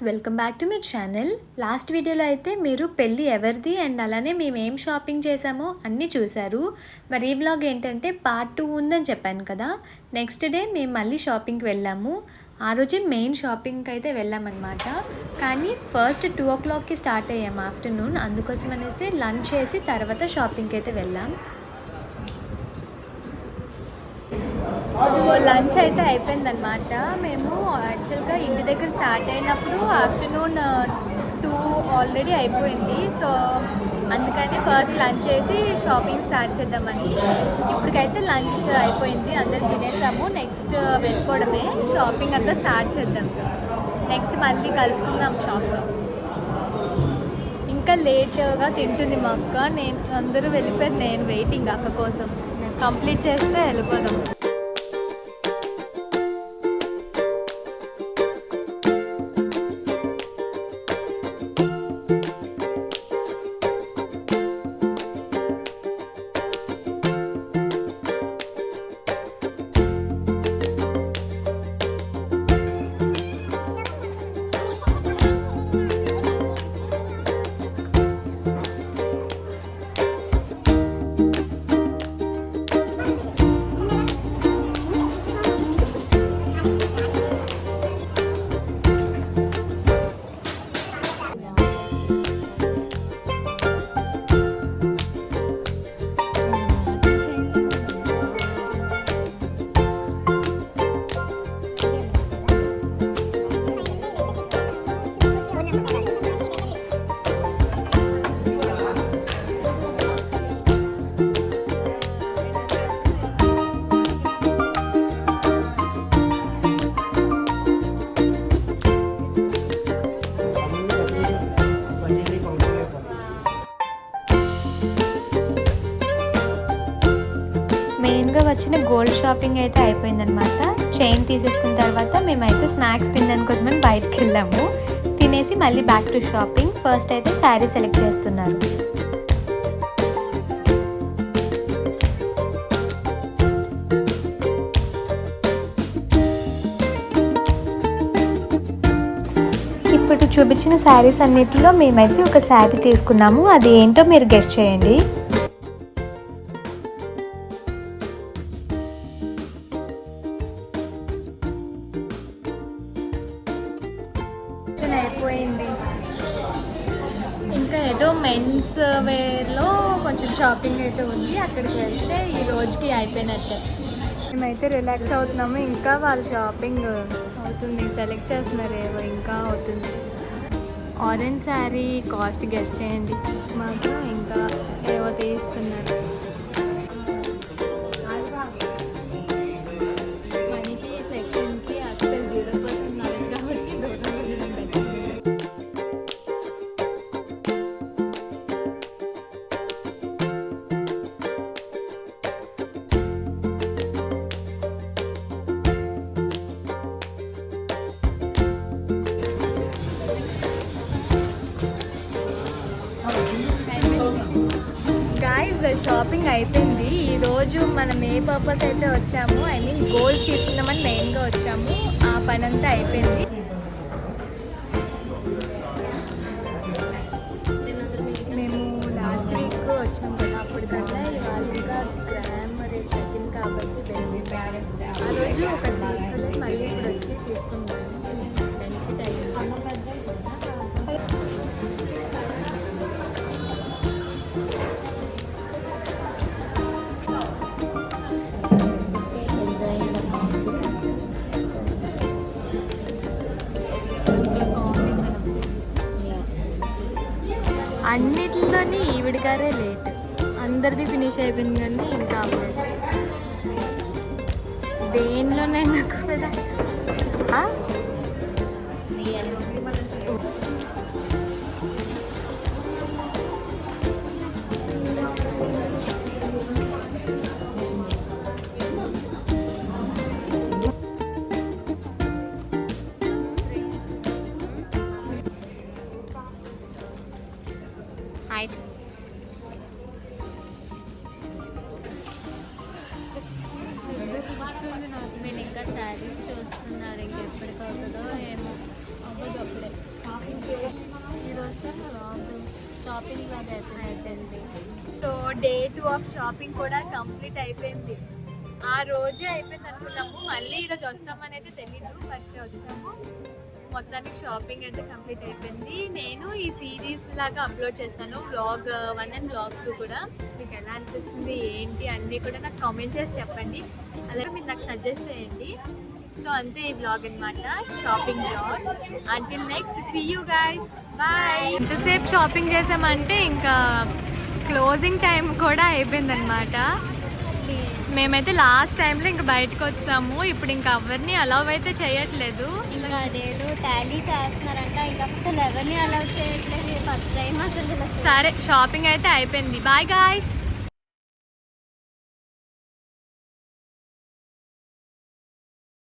Welcome back to my channel. Last వీడియోలో అయితే మీరు పెళ్ళి ఎవరిది అండ్ అలానే మేము ఏం షాపింగ్ చేసామో అన్నీ చూశారు. మరి ఈ వ్లాగ్ ఏంటంటే పార్ట్ 2 ఉందని చెప్పాను కదా. నెక్స్ట్ డే మేము మళ్ళీ షాపింగ్కి వెళ్ళాము. ఆ రోజే మెయిన్ షాపింగ్కి అయితే వెళ్ళామన్నమాట. కానీ ఫస్ట్ 2 o'clockకి స్టార్ట్ అయ్యాము ఆఫ్టర్నూన్. అందుకోసం అనేసి లంచ్ చేసి తర్వాత షాపింగ్కి అయితే వెళ్ళాం. సో లంచ్ అయితే అయిపోయిందనమాట. మేము యాక్చువల్గా ఇంటి దగ్గర స్టార్ట్ అయినప్పుడు ఆఫ్టర్నూన్ 2 ఆల్రెడీ అయిపోయింది. సో అందుకని ఫస్ట్ లంచ్ చేసి షాపింగ్ స్టార్ట్ చేద్దామని. ఇప్పటికైతే లంచ్ అయిపోయింది, అందరు తినేసాము. నెక్స్ట్ వెళ్ళిపోవడమే, షాపింగ్ అంతా స్టార్ట్ చేద్దాం. నెక్స్ట్ మళ్ళీ కలుసుకుందాం షాప్లో. ఇంకా లేట్గా తింటుంది మా అక్క. అందరూ వెళ్ళిపోయారు, నేను వెయిటింగ్ అక్క కోసం. కంప్లీట్ చేస్తే వెళ్ళిపోదాం. మెయిన్గా వచ్చిన గోల్డ్ షాపింగ్ అయితే అయిపోయిందనమాట. చైన్ తీసేసుకున్న తర్వాత మేమైతే స్నాక్స్ తినడానికి కోసమని బయటకు వెళ్ళాము. తినేసి మళ్ళీ బ్యాక్ టు షాపింగ్. ఫస్ట్ అయితే శారీ సెలెక్ట్ చేస్తున్నారు. ఇప్పుడు చూపించిన శారీస్ అన్నిటిలో మేమైతే ఒక శారీ తీసుకున్నాము. అది ఏంటో మీరు గెస్ట్ చేయండి. అయిపోయింది. ఇంకా ఏదో మెన్స్ వేర్లో కొంచెం షాపింగ్ అయితే ఉంది, అక్కడికి వెళ్తే ఈ రోజుకి అయిపోయినట్టే. మేమైతే రిలాక్స్ అవుతున్నాము. ఇంకా వాళ్ళ షాపింగ్ అవుతుంది, సెలెక్ట్ చేస్తున్నారు, ఏవో ఇంకా అవుతుంది. ఆరెంజ్ శారీ కాస్ట్ గెస్ట్ చేయండి. మాత్రం ఇంకా ఏవో తీస్తున్నారు. మనకి సెక్షన్కి అస్సలు 0% నాలెడ్జ్ కాబట్టి షాపింగ్ అయిపోయింది. ఈరోజు మనం ఏ పర్పస్ అయితే వచ్చాము, ఐ మీన్ గోల్డ్ తీసుకుందామని మెయిన్గా వచ్చాము. ఆ పని అంతా అయిపోయింది. మేము లాస్ట్ వీక్ వచ్చాము కదా, అప్పటికన్నా ఇవాళ ఇంకా గ్రామ్ రేట్ తగ్గింది కాబట్టి ఆ రోజు ఒకటి తీసుకోలేదు, మళ్ళీ ఇప్పుడు వచ్చి తీసుకుంటాను. బెనిఫిట్ అయ్యింది. అన్నిటిలోని ఈవిడిగారే లేట్, అందరిది ఫినిష్ అయిపోయింది. కానీ ఇంకా దేనిలోనైనా కూడా వీళ్ళు ఇంకా శారీస్ చూస్తున్నారు, ఇంకెప్పటికవుతుందో ఏమో. అవ్వదు అప్పుడే. ఈరోజు షాపింగ్ లాగా అయిపోయింది. సో డే 2 ఆఫ్ షాపింగ్ కూడా కంప్లీట్ అయిపోయింది. ఆ రోజే అయిపోయింది అనుకున్నాము, మళ్ళీ ఈరోజు వస్తామని అయితే తెలీదు, బట్ వచ్చాము. మొత్తానికి షాపింగ్ అయితే కంప్లీట్ అయిపోయింది. నేను ఈ సిరీస్ లాగా అప్లోడ్ చేస్తాను, వ్లాగ్ 1 అండ్ వ్లాగ్ 2 కూడా. మీకు ఎలా అనిపిస్తుంది ఏంటి అన్నీ కూడా నాకు కామెంట్ చేసి చెప్పండి, అలాగే మీరు నాకు సజెస్ట్ చేయండి. సో అంతే ఈ వ్లాగ్ అన్నమాట, shopping vlog. Until next, see you guys, bye. ఎంతసేపు షాపింగ్ చేసామంటే ఇంకా క్లోజింగ్ టైం కూడా అయిపోయిందనమాట. మేమైతే లాస్ట్ టైంలో ఇంకా బయటకు వచ్చాము. ఇప్పుడు ఇంకా ఎవరిని అలౌ అయితే చేయట్లేదు. ఇంకా అదేదో టాలీ చేస్తున్నారంట, ఇంకా అసలు ఎవరిని అలౌ చేయట్లేదు. ఫస్ట్ టైం అసలు. సరే షాపింగ్ అయితే అయిపోయింది, బాయ్ గాయ్స్.